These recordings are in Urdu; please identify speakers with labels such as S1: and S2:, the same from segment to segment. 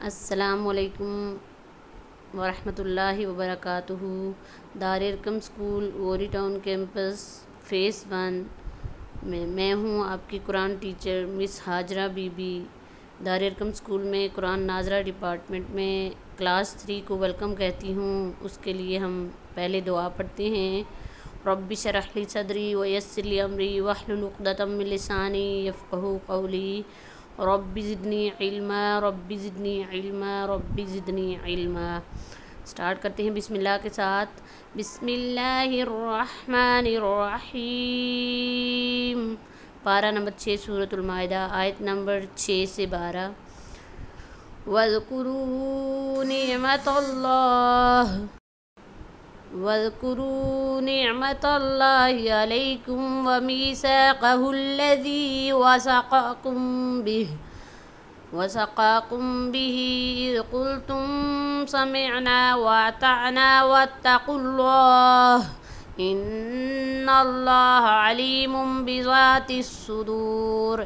S1: السلام علیکم ورحمۃ اللہ وبرکاتہ۔ Dar Arqam school Ghauri town campus phase 1 میں ہوں آپ کی قرآن ٹیچر مس ہاجرہ بی بی۔ دار ارقم اسکول میں قرآن ناظرہ ڈپارٹمنٹ میں کلاس 3 کو ویلکم کہتی ہوں۔ اس کے لیے ہم پہلے دعا پڑھتے ہیں۔ رب اشرح لی صدری ویسر لی امری واحلل عقدۃ من لسانی یفقہوا قولی رب زدنی علما رب زدنی علما رب زدنی علما۔ سٹارٹ کرتے ہیں بسم اللہ کے ساتھ۔ بسم اللہ الرحمن الرحیم۔ پارہ نمبر 6 سورۃ المائدہ، آیت نمبر 6 سے 12۔ وَاذْكُرُوا نِعْمَةَ اللَّهِ عَلَيْكُمْ وَمِيثَاقَهُ الَّذِي وَثَقَكُمْ بِهِ إِذْ قُلْتُمْ سَمِعْنَا وَأَطَعْنَا وَاتَّقُوا اللَّهَ إِنَّ اللَّهَ عَلِيمٌ بِذَاتِ الصُّدُورِ۔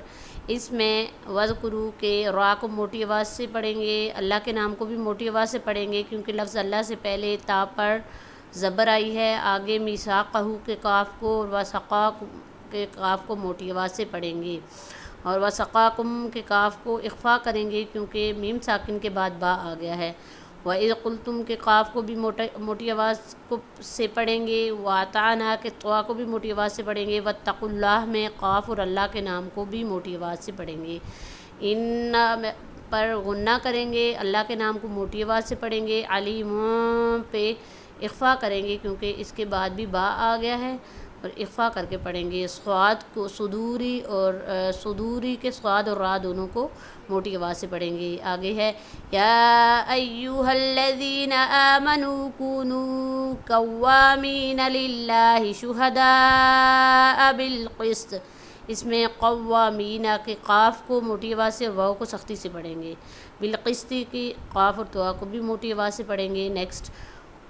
S1: اس میں وَاذْكُرُوا کے را کو موٹی آواز سے پڑھیں گے، اللہ کے نام کو بھی موٹی آواز سے پڑھیں گے کیونکہ لفظ اللہ سے پہلے تا پر زبر آئی ہے۔ آگے میثاقہ کے کاف کو اور وثقا کے کاف کو موٹی آواز سے پڑھیں گے، اور وثقاکم کے کاف کو اخفا کریں گے کیونکہ میم ساکن کے بعد با آ گیا ہے۔ وَإِذْ قُلْتُم کے کاف کو بھی موٹی آواز سے پڑھیں گے۔ وَأَطَعْنَا کے طوا کو بھی موٹی آواز سے پڑھیں گے۔ وَاتَّقُوا اللَّهَ میں قاف اور اللہ کے نام کو بھی موٹی آواز سے پڑھیں گے۔ ان پر غنہ کریں گے، اللہ کے نام کو موٹی آواز سے پڑھیں گے۔ علیم پہ اخفا کریں گے کیونکہ اس کے بعد بھی با آ گیا ہے اور اخفا کر کے پڑھیں گے۔ صاد کو صدوری کے صاد اور را دونوں کو موٹی آواز سے پڑھیں گے۔ آگے ہے یا ایھا الذین آمنوا کونوا قوامین للہ شہداء بالقسط۔ اس میں قوامین کے قاف کو موٹی آواز سے، واو کو سختی سے پڑھیں گے۔ بالقسط کی قاف اور طوا کو بھی موٹی آواز سے پڑھیں گے۔ نیکسٹ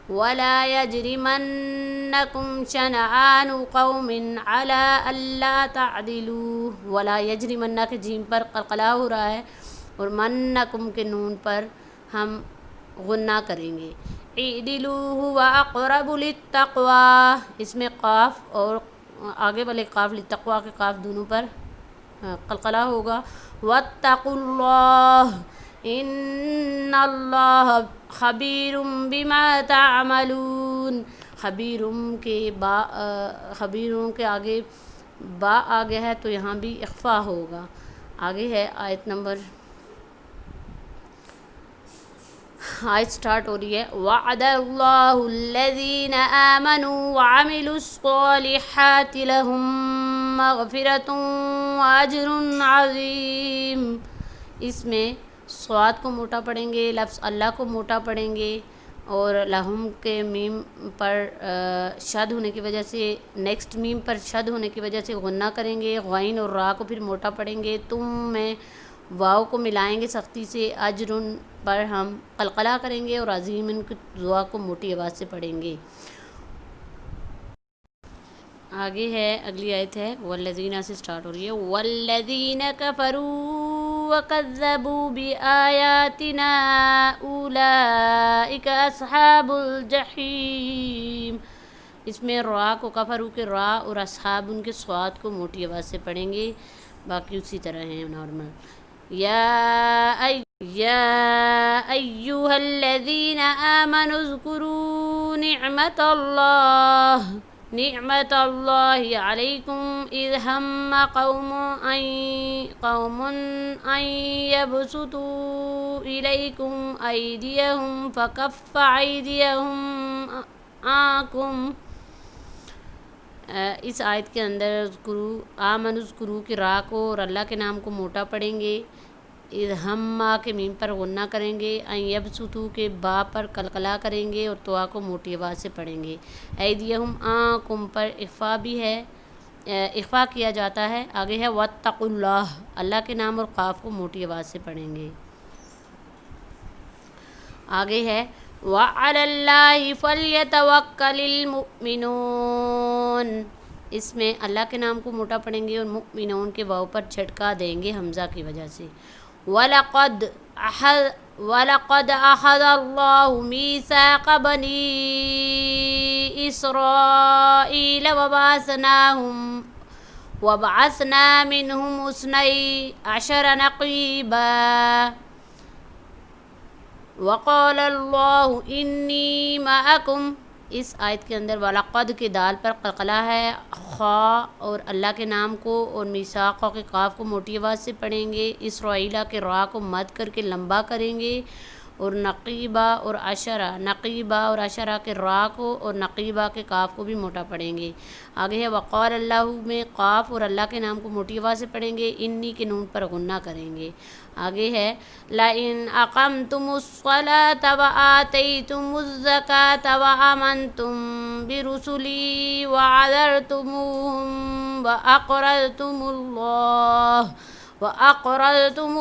S1: وَلَا يَجْرِمَنَّكُمْ شَنَآنُ قَوْمٍ عَلَىٰ أَلَّا تَعْدِلُوا۔ وَلَا يَجْرِمَنَّ کے جیم پر قلقلہ ہو رہا ہے اور مَنَّكُمْ کے نون پر ہم غنہ کریں گے۔ اعْدِلُوا هُوَ أَقْرَبُ لِلتَّقْوَىٰ۔ اس میں قاف اور آگے والے قاف للتقویٰ کے قاف دونوں پر قلقلہ ہوگا۔ وَاتَّقُوا اللَّهَ إِنَّ اللَّهَ خبیر بما تعملون۔ خبیرم کے آگے با آ گیا ہے تو یہاں بھی اخفا ہوگا۔ آگے ہے آیت سٹارٹ ہو رہی ہے۔ وعد اللہ الذین آمنوا وعملوا الصالحات لهم مغفرۃ واجر عظیم۔ اس میں صاد کو موٹا پڑھیں گے، لفظ اللہ کو موٹا پڑھیں گے اور لہم کے میم پر شد ہونے کی وجہ سے، نیکسٹ میم پر شد ہونے کی وجہ سے غنہ کریں گے۔ غین اور را کو پھر موٹا پڑھیں گے۔ تم میں واو کو ملائیں گے سختی سے۔ اجرن پر ہم قلقلہ کریں گے اور عظیم کی دعا کو موٹی آواز سے پڑھیں گے۔ آگے ہے اگلی آیت ہے والذین سے سٹارٹ ہو رہی ہے۔ والذین کفروا وکذبوا بآیاتنا اولئک اصحاب الجحیم۔ اس میں را کو کفروا کے را اور اصحاب ان کے صاد کو موٹی آواز سے پڑھیں گے، باقی اسی طرح ہیں نارمل۔ یا ایھا الذین آمنوا اذکروا نعمت اللہ علیکم اذ ہم قوم ان یبسطوا الیکم ایدیہم فکف ایدیہم عنکم۔ اس آیت کے اندر اذکروا کی را کو اور اللہ کے نام کو موٹا پڑھیں گے۔ اذ ہم کے میم پر غنہ کریں گے۔ ان یبسطوا کے با پر قلقلہ کریں گے اور طوا کو موٹی آواز سے پڑھیں گے۔ ایدیہم عنکم پر اخفا بھی ہے، اخفا کیا جاتا ہے۔ آگے ہے واتقوا اللہ، اللہ کے نام اور قاف کو موٹی آواز سے پڑھیں گے۔ آگے ہے وعلی اللہ فلیتوکل المؤمنون۔ اس میں اللہ کے نام کو موٹا پڑھیں گے اور مؤمنون کے واو پر جھٹکا دیں گے حمزہ کی وجہ سے۔ وَلَقَدْ وَلَقَدْ أَخَذَ اللَّهُ مِيثَاقَ بَنِي إِسْرَائِيلَ وَبَعَثْنَا مِنْهُمُ اثْنَيْ عَشَرَ نَقِيبًا وَقَالَ اللَّهُ إِنِّي مَعَكُمْ۔ اس آیت کے اندر وَلَقَدْ کی دال پر قلقلہ ہے، خا اور اللہ کے نام کو اور میثاق کے قاف کو موٹی آواز سے پڑھیں گے، اسرائیلہ کے را کو مد کر کے لمبا کریں گے، اور نقیبہ اور عشرہ کے را کو اور نقیبہ کے قاف کو بھی موٹا پڑھیں گے۔ آگے ہے وقال اللہ میں قاف اور اللہ کے نام کو موٹی آواز سے پڑھیں گے، انی کے نون پر غنہ کریں گے۔ آگے ہے لَإِنْ أَقَمْتُمُ الصَّلَاةَ وَآتَيْتُمُ الزَّكَاةَ وَآمَنْتُمْ بِرُسُلِي وَعَزَرْتُمُوهُمْ وَأَقْرَضْتُمُ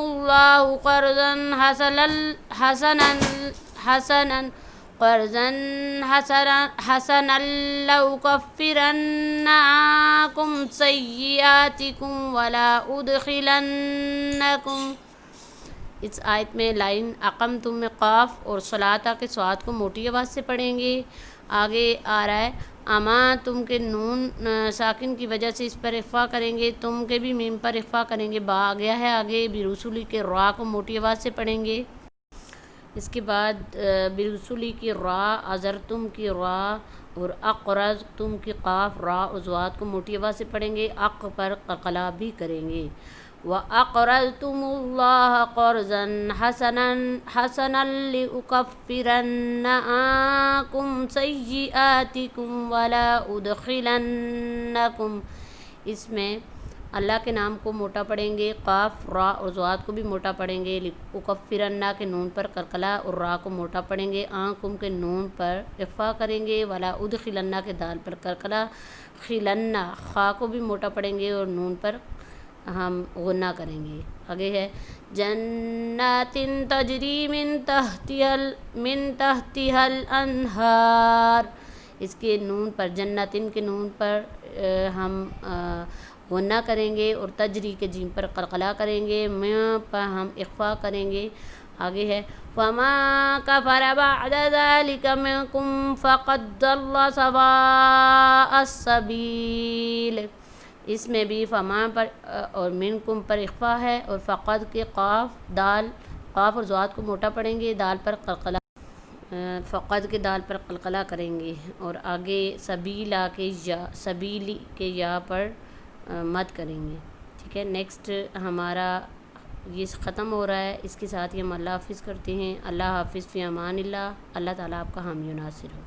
S1: اللَّهَ قَرْضًا حَسَنًا لَأُكَفِّرَنَّ عَنكُمْ سَيِّئَاتِكُمْ وَلَا أُدْخِلَنَّكُمْ۔ اس آیت میں لائن اقمتم میں قاف اور صلاۃ کے صاد کو موٹی آواز سے پڑھیں گے۔ آگے آ رہا ہے اما، تم کے نون ساکن کی وجہ سے اس پر اخفا کریں گے، تم کے بھی میم پر اخفا کریں گے، با آ گیا ہے آگے، برسولی کے را کو موٹی آواز سے پڑھیں گے۔ اس کے بعد برسولی کی را، عذرتم کی را اور اقرضتم کی قاف، را اور ضاد کو موٹی آواز سے پڑھیں گے، اق پر قلقلہ بھی کریں گے۔ وَأَقْرَضْتُمُ اللَّهَ قَرْضًا حَسَنًا لِأُكَفِّرَنَّ عَنكُمْ سَيِّئَاتِكُمْ وَلَا أُدْخِلَنَّكُمْ۔ اس میں اللہ کے نام کو موٹا پڑھیں گے، قاف، را اور ضاد کو بھی موٹا پڑھیں گے، اکفرنہ کے نون پر قلقلہ اور را کو موٹا پڑھیں گے، آنکم کے نون پر اخفا کریں گے، ولا ادخلنہ کے دال پر قلقلہ، خلنہ خا کو بھی موٹا پڑھیں گے اور نون پر ہم غنہ کریں گے۔ آگے ہے جنات تجری من تحتها الانہار، اس کے نون پر جناتن کے نون پر ہم غنہ کریں گے اور تجری کے جیم پر قلقلہ کریں گے، میں پر ہم اخفا کریں گے۔ آگے ہے فَمَا كَفَرَ بَعْدَ ذَلِكَ مِنْكُمْ فَقَدْ ضَلَّ سَوَاءَ السَّبِيلِ۔ اس میں بھی فما پر اور منکم پر اخفا ہے، اور فقد کے قاف اور ضاد کو موٹا پڑھیں گے، دال پر قلقلہ، فقد کے دال پر قلقلہ کریں گے، اور آگے سبیلی کے یا پر مد کریں گے۔ ٹھیک ہے، نیکسٹ ہمارا یہ ختم ہو رہا ہے، اس کے ساتھ ہی ہم اللہ حافظ کرتے ہیں۔ اللہ حافظ، فی امان اللہ۔ اللہ تعالیٰ آپ کا حامی و ناصر ہو۔